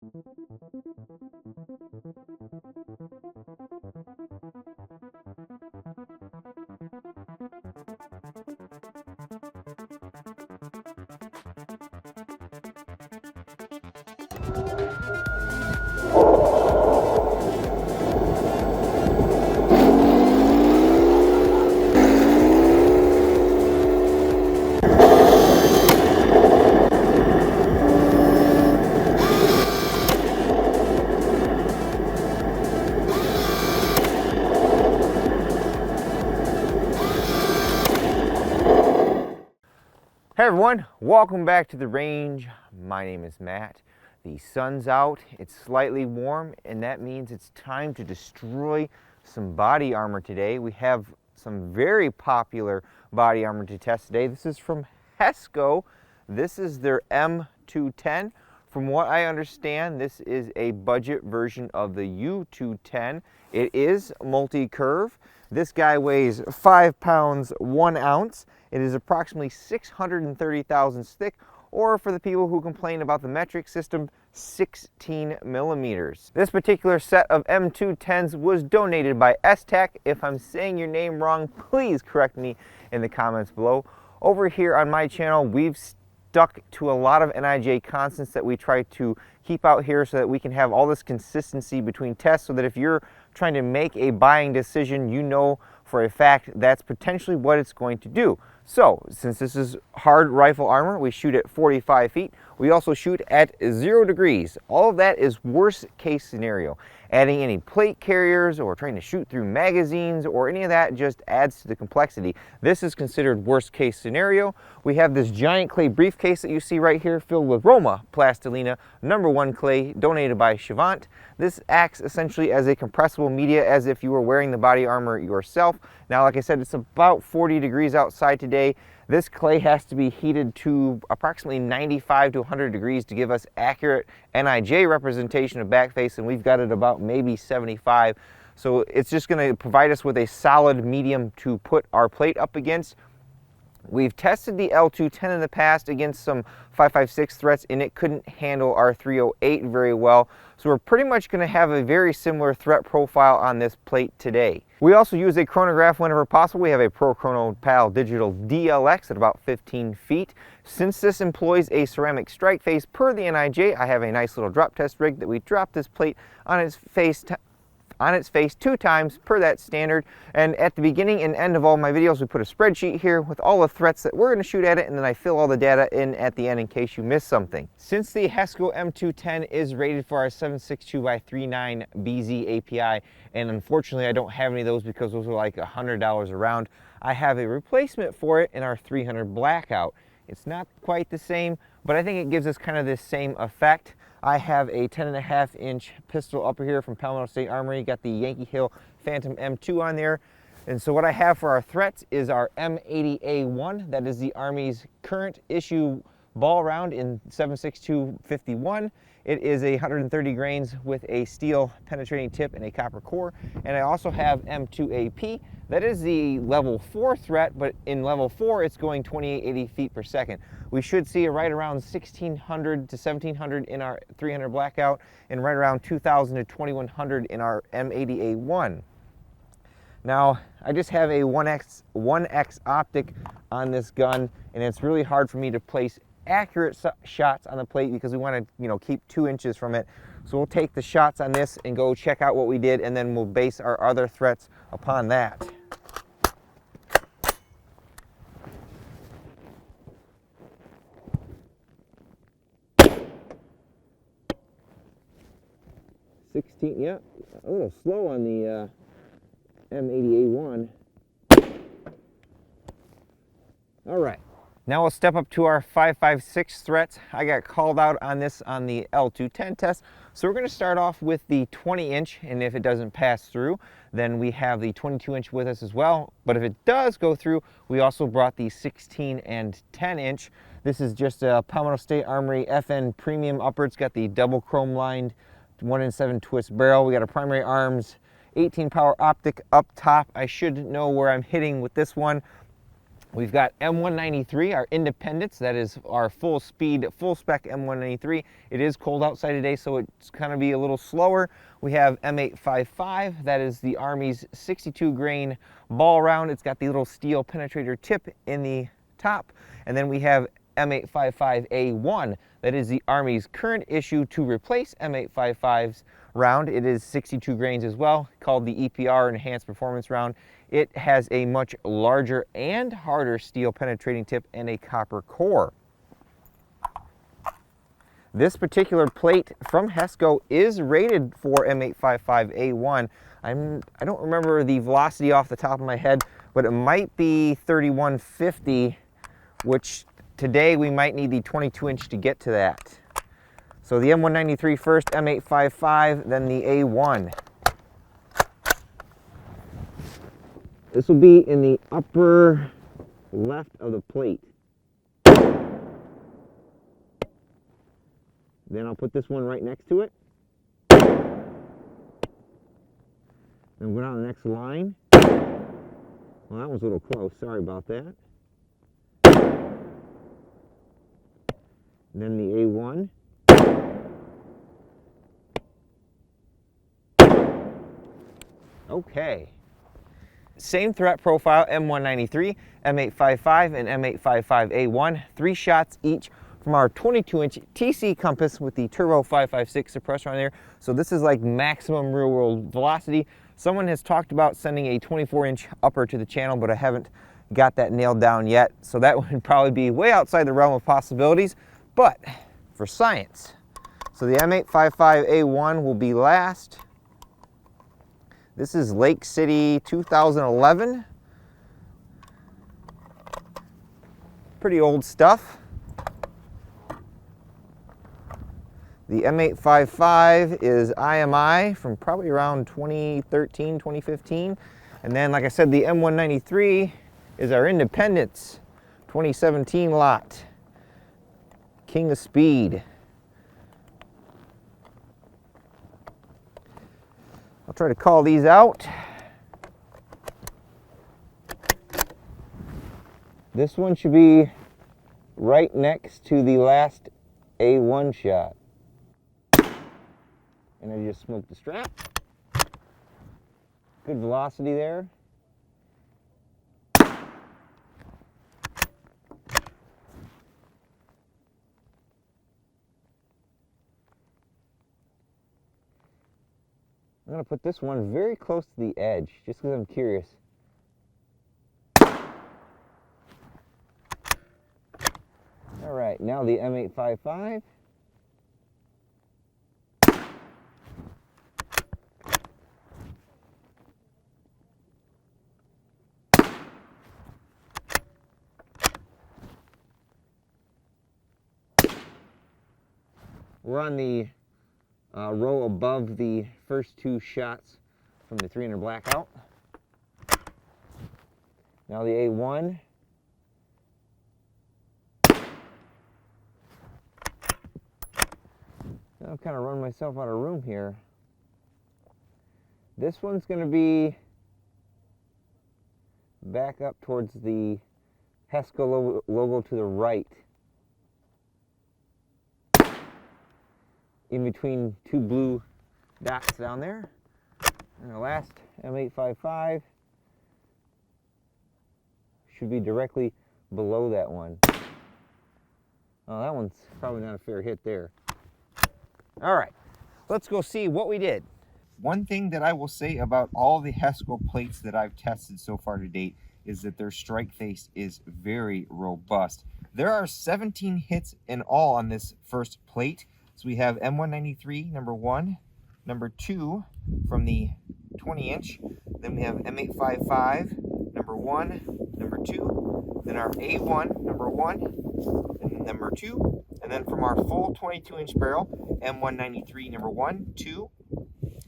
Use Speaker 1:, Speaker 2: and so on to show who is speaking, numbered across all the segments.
Speaker 1: Hey everyone, welcome back to the range. My name is Matt. The sun's out, it's slightly warm, and that means it's time to destroy some body armor today. We have some very popular body armor to test today. This is from Hesco. This is their M210. From what I understand, this is a budget version of the U210. It is multi-curve. This guy weighs 5 pounds 1 ounce. It is approximately 630 thousandths thick, or for the people who complain about the metric system, 16 millimeters. This particular set of M210s was donated by S-Tech. If I'm saying your name wrong, please correct me in the comments below. Over here on my channel, we've stuck to a lot of N.I.J. constants that we try to keep out here so that we can have all this consistency between tests, so that if you're trying to make a buying decision, you know for a fact that's potentially what it's going to do. So, since this is hard rifle armor, we shoot at 45 feet. We also shoot at 0 degrees. All of that is worst case scenario. Adding any plate carriers or trying to shoot through magazines or any of that just adds to the complexity. This is considered worst case scenario. We have this giant clay briefcase that you see right here filled with Roma Plastilina #1 clay donated by Chavant. This acts essentially as a compressible media, as if you were wearing the body armor yourself. Now, like I said, it's about 40 degrees outside today. This clay has to be heated to approximately 95 to 100 degrees to give us accurate N.I.J. representation of backface, and we've got it about maybe 75. So it's just going to provide us with a solid medium to put our plate up against. We've tested the L210 in the past against some 5.56 threats, and it couldn't handle our 308 very well. So we're pretty much going to have a very similar threat profile on this plate today. We also use a chronograph whenever possible. We have a Pro Chrono PAL Digital DLX at about 15 feet. Since this employs a ceramic strike face per the N.I.J., I have a nice little drop test rig that we drop this plate on its face 2 times per that standard. And at the beginning and end of all my videos, we put a spreadsheet here with all the threats that we're going to shoot at it, and then I fill all the data in at the end in case you miss something. Since the Hesco M210 is rated for our 7.62x39 BZ API, and unfortunately I don't have any of those because those are like $100 a round, I have a replacement for it in our 300 Blackout. It's not quite the same, but I think it gives us kind of this same effect. I have a 10.5-inch pistol upper here from Palmetto State Armory. Got the Yankee Hill Phantom M2 on there. And so what I have for our threats is our M80A1. That is the Army's current issue ball round in 7.62-51. It is 130 grains with a steel penetrating tip and a copper core. And I also have M2AP. That is the level 4 threat, but in level 4 it's going 2880 feet per second. We should see right around 1600 to 1700 in our 300 Blackout, and right around 2000 to 2100 in our M80A1. Now, I just have a 1X optic on this gun, and it's really hard for me to place accurate shots on the plate because we want to, keep 2 inches from it. So we'll take the shots on this and go check out what we did, and then we'll base our other threats upon that. Yeah, a little slow on the M80A1. All right, now we'll step up to our 5.56 threats. I got called out on this on the L210 test, so we're going to start off with the 20-inch, and if it doesn't pass through, then we have the 22-inch with us as well. But if it does go through, we also brought the 16 and 10-inch. This is just a Palmetto State Armory FN Premium upper. It's got the double chrome lined 1-in-7 twist barrel. We got a primary arms 18 power optic up top. I should know where I'm hitting with this one. We've got M193, our Independence. That is our full speed, full spec M193. It is cold outside today, so it's going to be a little slower. We have M855. That is the Army's 62 grain ball round. It's got the little steel penetrator tip in the top. And then we have M855A1. That is the Army's current issue to replace M855's round. It is 62 grains as well, called the EPR, Enhanced Performance Round. It has a much larger and harder steel penetrating tip and a copper core. This particular plate from Hesco is rated for M855A1. I don't remember the velocity off the top of my head, but it might be 3150, which today we might need the 22-inch to get to that. So the M193 first, M855, then the A1. This will be in the upper left of the plate. Then I'll put this one right next to it. Then go down the next line. Well, that was a little close. Sorry about that. Then the A1. Okay. Same threat profile, M193, M855, and M855A1. 3 shots each from our 22-inch TC compass with the Turbo 556 suppressor on there. So this is like maximum real-world velocity. Someone has talked about sending a 24-inch upper to the channel, but I haven't got that nailed down yet. So that would probably be way outside the realm of possibilities, but for science. So the M855A1 will be last. This is Lake City 2011. Pretty old stuff. The M855 is IMI from probably around 2013, 2015. And then, like I said, the M193 is our Independence 2017 lot. King of Speed. I'll try to call these out. This one should be right next to the last A1 shot. And I just smoked the strap. Good velocity there. I'm going to put this one very close to the edge, just because I'm curious. All right, now the M855. We're on the row above the first 2 shots from the 300 blackout. Now the A1. Now I've kind of run myself out of room here. This one's going to be back up towards the Hesco logo to the right. In between 2 blue dots down there. And the last M855 should be directly below that one. Oh, that one's probably not a fair hit there. All right, let's go see what we did. One thing that I will say about all the Hesco plates that I've tested so far to date is that their strike face is very robust. There are 17 hits in all on this first plate. So we have M193, number 1, number 2 from the 20-inch. Then we have M855, number 1, number 2. Then our A1, number 1, and number 2. And then from our full 22-inch barrel, M193, number 1, 2,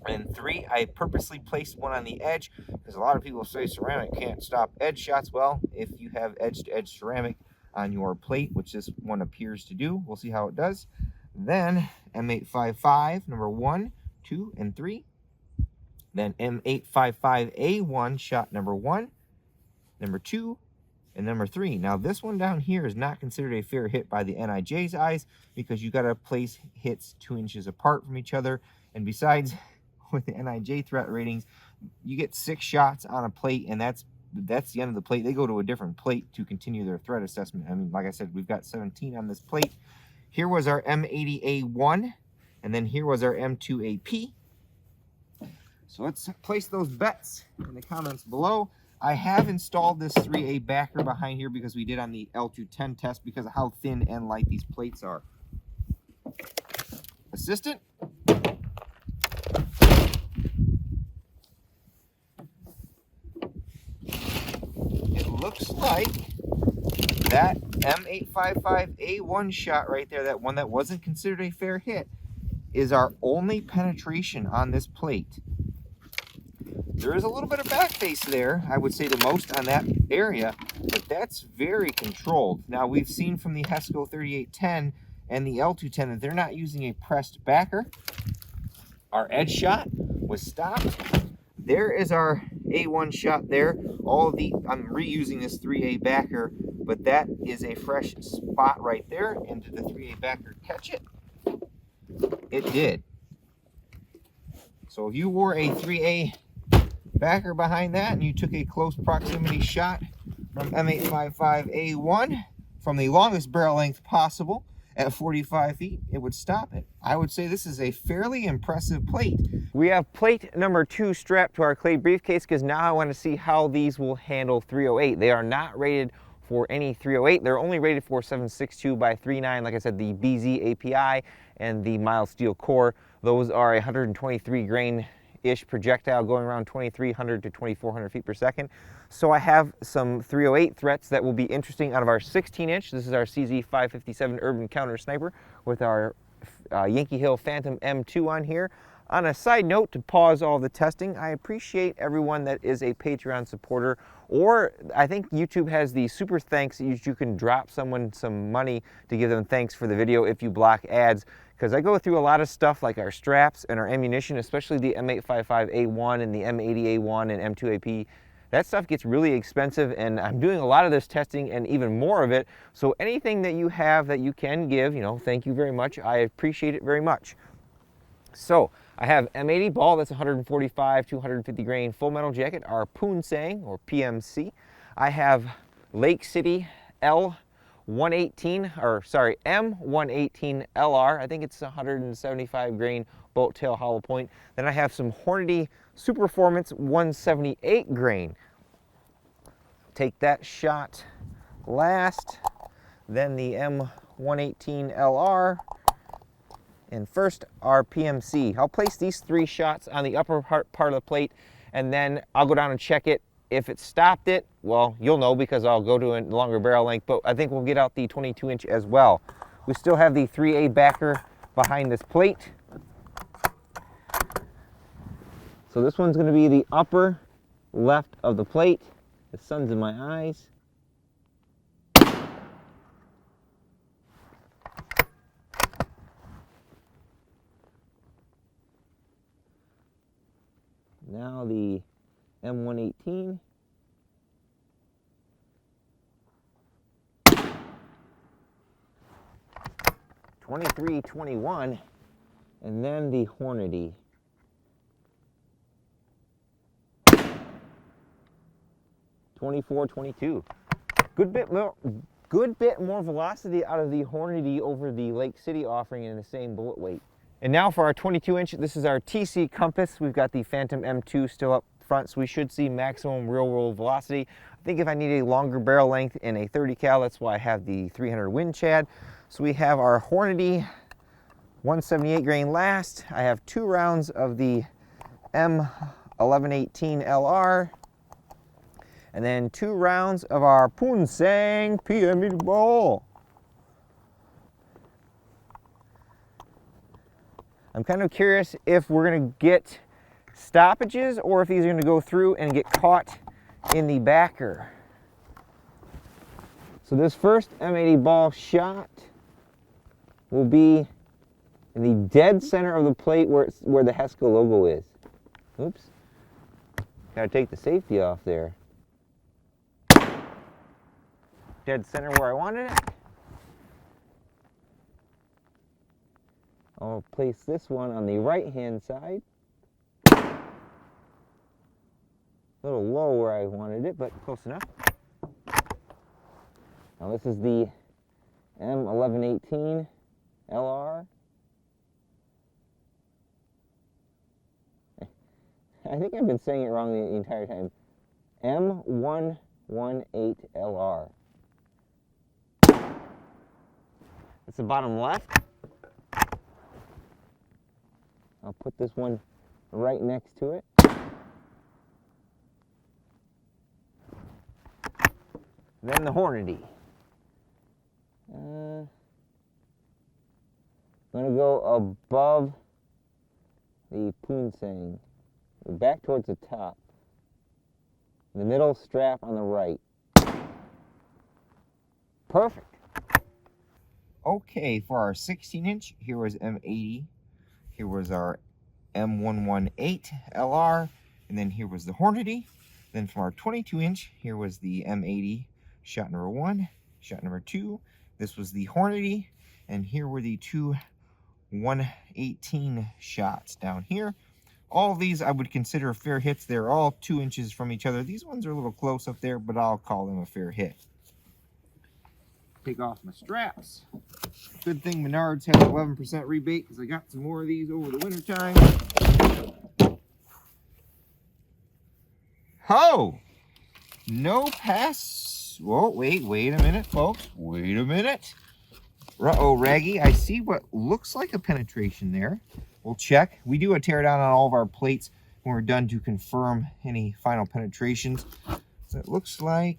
Speaker 1: and 3. I purposely placed one on the edge because a lot of people say ceramic can't stop edge shots. Well, if you have edge-to-edge ceramic on your plate, which this one appears to do, we'll see how it does. Then M855, number 1, 2, and 3. Then M855A1, shot number 1, number 2, and number 3. Now this one down here is not considered a fair hit by the NIJ's eyes because you got to place hits 2 inches apart from each other. And besides, with the NIJ threat ratings, you get 6 shots on a plate, and that's the end of the plate. They go to a different plate to continue their threat assessment. I mean, like I said, we've got 17 on this plate. Here was our M80A1, and then here was our M2AP. So let's place those bets in the comments below. I have installed this 3A backer behind here because we did on the L210 test because of how thin and light these plates are. Assistant. It looks like that M855A1 shot right there, that one that wasn't considered a fair hit, is our only penetration on this plate. There is a little bit of back face there, I would say the most on that area, but that's very controlled. Now we've seen from the Hesco 3810 and the L210 that they're not using a pressed backer. Our edge shot was stopped. There is our A1 shot there. I'm reusing this 3A backer, but that is a fresh spot right there. And did the 3A backer catch it? It did. So if you wore a 3A backer behind that and you took a close proximity shot from M855A1 from the longest barrel length possible at 45 feet, it would stop it. I would say this is a fairly impressive plate. We have plate number 2 strapped to our clay briefcase because now I want to see how these will handle 308. They are not rated for any 308. They're only rated for 7.62 by 3.9. Like I said, the BZ API and the mild steel core. Those are 123 grain-ish projectile going around 2,300 to 2,400 feet per second. So I have some 308 threats that will be interesting out of our 16-inch. This is our CZ557 Urban Counter Sniper with our Yankee Hill Phantom M2 on here. On a side note, to pause all the testing, I appreciate everyone that is a Patreon supporter, or I think YouTube has the super thanks that you can drop someone some money to give them thanks for the video if you block ads. Because I go through a lot of stuff like our straps and our ammunition, especially the M855A1 and the M80A1 and M2AP. That stuff gets really expensive, and I'm doing a lot of this testing and even more of it. So anything that you have that you can give, thank you very much. I appreciate it very much. So I have M80 ball, that's 145 to 150 grain full metal jacket, our Poonsang or PMC. I have Lake City M118 LR. I think it's 175 grain boat tail hollow point. Then I have some Hornady Super Performance 178 grain. Take that shot last. Then the M118 LR. And first, our PMC. I'll place these 3 shots on the upper part of the plate, and then I'll go down and check it. If it stopped it, well, you'll know because I'll go to a longer barrel length, but I think we'll get out the 22-inch as well. We still have the 3A backer behind this plate. So this one's going to be the upper left of the plate. The sun's in my eyes. Now the M118. .23-21, and then the Hornady. .24-22. Good bit more velocity out of the Hornady over the Lake City offering in the same bullet weight. And now for our 22-inch, this is our TC Compass. We've got the Phantom M2 still up front, so we should see maximum real-world velocity. I think if I need a longer barrel length in a 30 cal, that's why I have the 300 Wind Chad. So we have our Hornady 178 grain last. I have 2 rounds of the M1118 LR, and then 2 rounds of our Poonsang PME ball. I'm kind of curious if we're going to get stoppages or if these are going to go through and get caught in the backer. So this first M80 ball shot will be in the dead center of the plate where the Hesco logo is. Oops. Gotta take the safety off there. dead center where I wanted it. I'll place this one on the right-hand side. A little low where I wanted it, but close enough. Now this is the M210 LR. I think I've been saying it wrong the entire time. M118 LR. That's the bottom left. I'll put this one right next to it. Then the Hornady. I'm going to go above the Poonsang. Back towards the top. The middle strap on the right. Perfect. Okay, for our 16-inch, here was M80. Here was our M118 LR. And then here was the Hornady. Then from our 22-inch, here was the M80 shot number 1, shot number 2. This was the Hornady. And here were the two 118 shots down here. All of these I would consider fair hits. They're all 2 inches from each other. These ones are a little close up there, but I'll call them a fair hit. Take off my straps. Good thing Menards has 11% rebate because I got some more of these over the winter time. Oh! No pass. Whoa, wait a minute, folks. Wait a minute. Uh-oh, Raggy, I see what looks like a penetration there. We'll check. We do a teardown on all of our plates when we're done to confirm any final penetrations. So it looks like...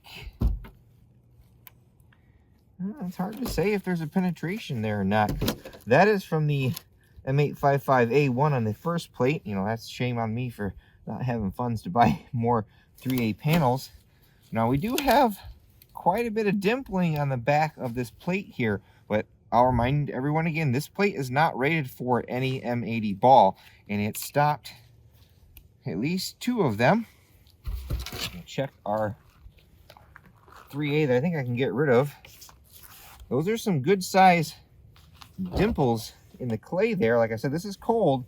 Speaker 1: it's hard to say if there's a penetration there or not, because that is from the M855A1 on the first plate. You know, that's shame on me for not having funds to buy more 3A panels. Now, we do have quite a bit of dimpling on the back of this plate here, but I'll remind everyone again, this plate is not rated for any M80 ball, and it stopped at least 2 of them. Check our 3A that I think I can get rid of. Those are some good size dimples in the clay there. Like I said, this is cold,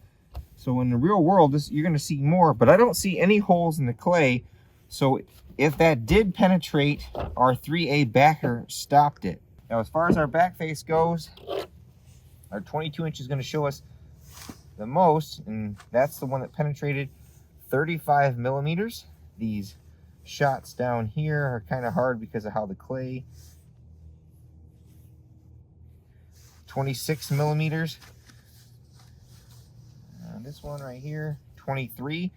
Speaker 1: so in the real world, you're going to see more, but I don't see any holes in the clay. So if that did penetrate, our 3A backer stopped it. Now, as far as our back face goes, our 22-inch is going to show us the most, and that's the one that penetrated 35 millimeters. These shots down here are kind of hard because of how the clay. 26 millimeters. This one right here, 23.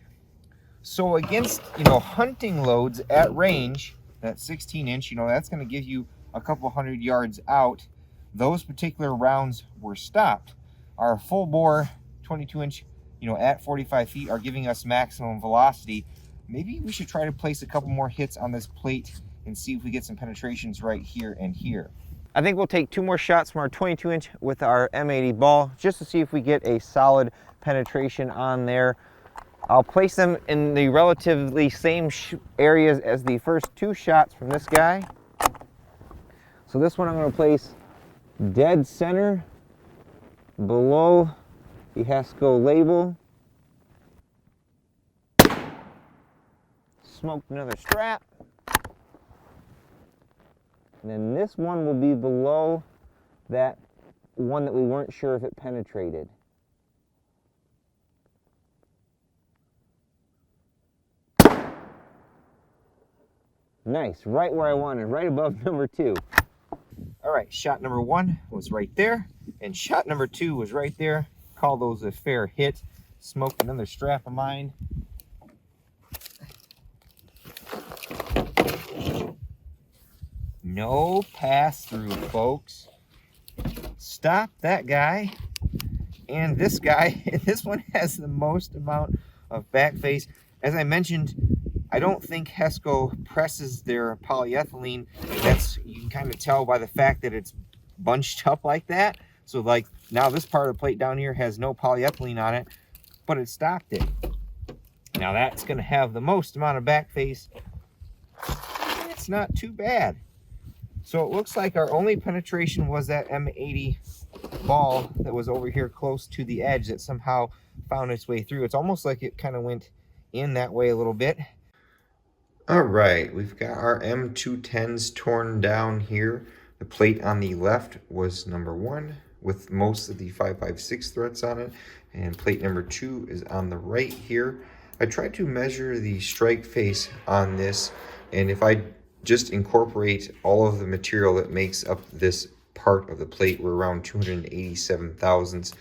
Speaker 1: So against, hunting loads at range, that 16-inch, that's going to give you a couple hundred yards out. Those particular rounds were stopped. Our full bore 22-inch, at 45 feet are giving us maximum velocity. Maybe we should try to place a couple more hits on this plate and see if we get some penetrations right here and here. I think we'll take 2 more shots from our 22-inch with our M80 ball just to see if we get a solid penetration on there. I'll place them in the relatively same areas as the first 2 shots from this guy. So this one I'm going to place dead center below the Hesco label. Smoked another strap. And then this one will be below that one that we weren't sure if it penetrated. Nice, right where I wanted, right above number 2. All right, shot number 1 was right there, and shot number 2 was right there. Call those a fair hit. Smoked another strap of mine. No pass through, folks. Stop that guy. And this guy, this one has the most amount of back face. As I mentioned, I don't think Hesco presses their polyethylene. You can kind of tell by the fact that it's bunched up like that. So like now this part of the plate down here has no polyethylene on it, but it stopped it. Now that's going to have the most amount of back face. It's not too bad. So it looks like our only penetration was that M80 ball that was over here close to the edge that somehow found its way through. It's almost like it kind of went in that way a little bit. All right, we've got our M210s torn down here. The plate on the left was number 1 with most of the 5.56 threads on it, and plate number 2 is on the right here. I tried to measure the strike face on this, and if I just incorporate all of the material that makes up this part of the plate, we're around 287 thousandths.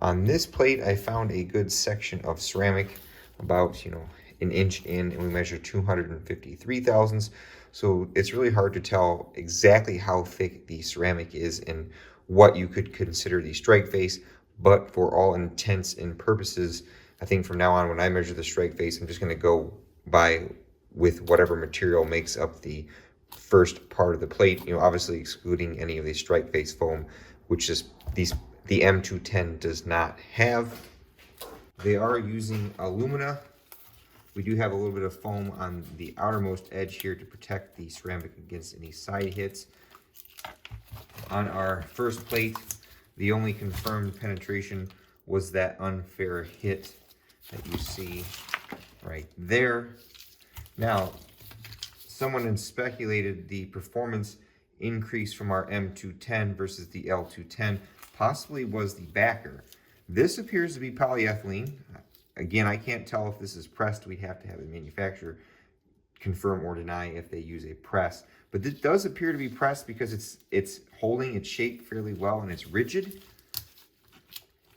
Speaker 1: On this plate, I found a good section of ceramic, about, an inch in, and we measured 253 thousandths. So it's really hard to tell exactly how thick the ceramic is and what you could consider the strike face. But for all intents and purposes, I think from now on, when I measure the strike face, I'm just going to go by with whatever material makes up the first part of the plate, obviously excluding any of the strike face foam, which is the M210 does not have. They are using alumina. We do have a little bit of foam on the outermost edge here to protect the ceramic against any side hits. On our first plate, the only confirmed penetration was that unfair hit that you see right there. Now, someone had speculated the performance increase from our M210 versus the L210 possibly was the backer. This appears to be polyethylene. Again, I can't tell if this is pressed. We'd have to have the manufacturer confirm or deny if they use a press. But this does appear to be pressed because it's holding its shape fairly well and it's rigid.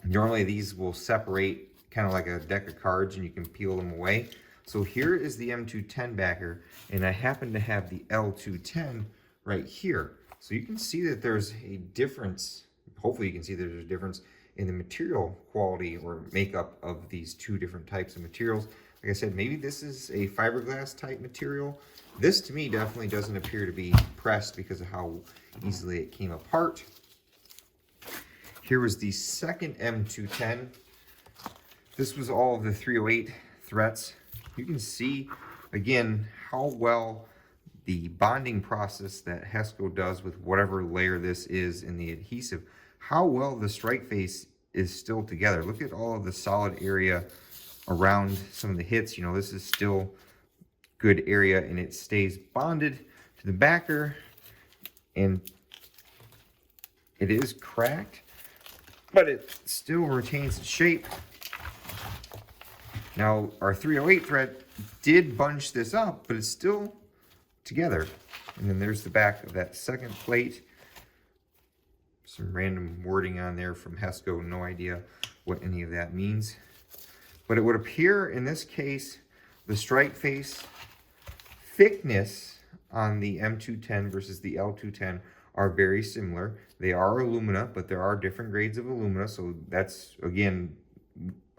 Speaker 1: Normally these will separate kind of like a deck of cards and you can peel them away. So here is the M210 backer, and I happen to have the L210 right here. So you can see that there's a difference. Hopefully you can see that there's a difference in the material quality or makeup of these two different types of materials. Like I said, maybe this is a fiberglass type material. This to me definitely doesn't appear to be pressed because of how easily it came apart. Here was the second M210. This was all of the 308 threats. You can see again how well the bonding process that Hesco does with whatever layer this is in the adhesive, how well the strike face is still together. Look at all of the solid area around some of the hits. This is still good area and it stays bonded to the backer, and it is cracked, but it still retains its shape. Now, our 308 thread did bunch this up, but it's still together. And then there's the back of that second plate. Some random wording on there from Hesco, no idea what any of that means. But it would appear in this case, the strike face thickness on the M210 versus the L210 are very similar. They are alumina, but there are different grades of alumina. So that's, again,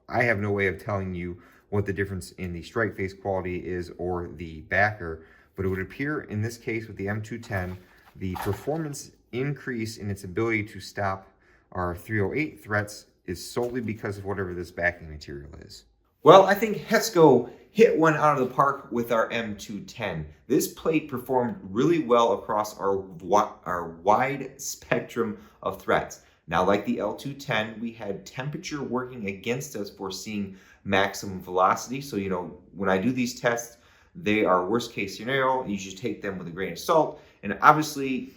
Speaker 1: I have no way of telling you what the difference in the strike face quality is or the backer, but it would appear in this case with the M210, the performance increase in its ability to stop our 308 threats is solely because of whatever this backing material is. Well, I think Hesco hit one out of the park with our M210. This plate performed really well across our wide spectrum of threats. Now, like the L210, we had temperature working against us for seeing maximum velocity. So, when I do these tests, they are worst case scenario. You should take them with a grain of salt. And obviously,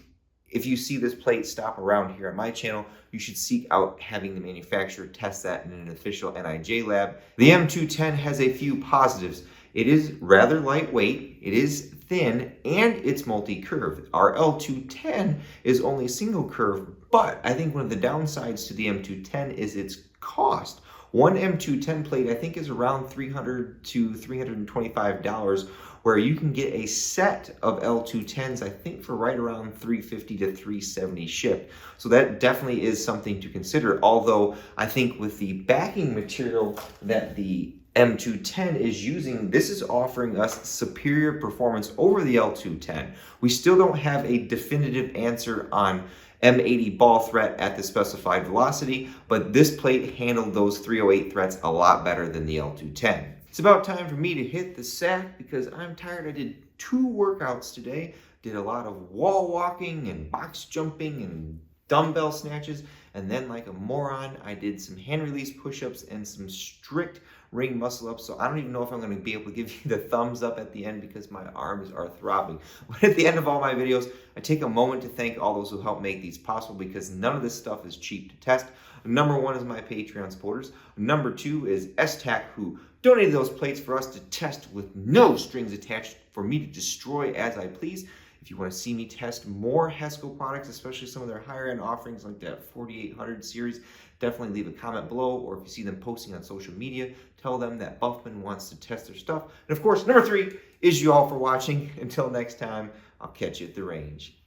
Speaker 1: if you see this plate stop around here on my channel, you should seek out having the manufacturer test that in an official NIJ lab. The M210 has a few positives. It is rather lightweight, it is thin, and it's multi-curved. Our L210 is only single curve, but I think one of the downsides to the M210 is its cost. One M210 plate I think is around $300 to $325, where you can get a set of L210s I think for right around $350 to $370 shipped. So that definitely is something to consider, although I think with the backing material that the M210 is using, this is offering us superior performance over the L210. We still don't have a definitive answer on M80 ball threat at the specified velocity, but this plate handled those 308 threats a lot better than the L210. It's about time for me to hit the sack because I'm tired. I did 2 workouts today, did a lot of wall walking and box jumping and dumbbell snatches, and then like a moron, I did some hand release push-ups and some strict ring muscle ups. So I don't even know if I'm going to be able to give you the thumbs up at the end because my arms are throbbing. But at the end of all my videos, I take a moment to thank all those who help make these possible, because none of this stuff is cheap to test. Number one is my Patreon supporters. Number two is STAC, who donated those plates for us to test with no strings attached for me to destroy as I please. If you want to see me test more Hesco products, especially some of their higher end offerings like that 4800 series, definitely leave a comment below, or if you see them posting on social media, tell them that Buffman wants to test their stuff. And of course, number three is you all for watching. Until next time, I'll catch you at the range.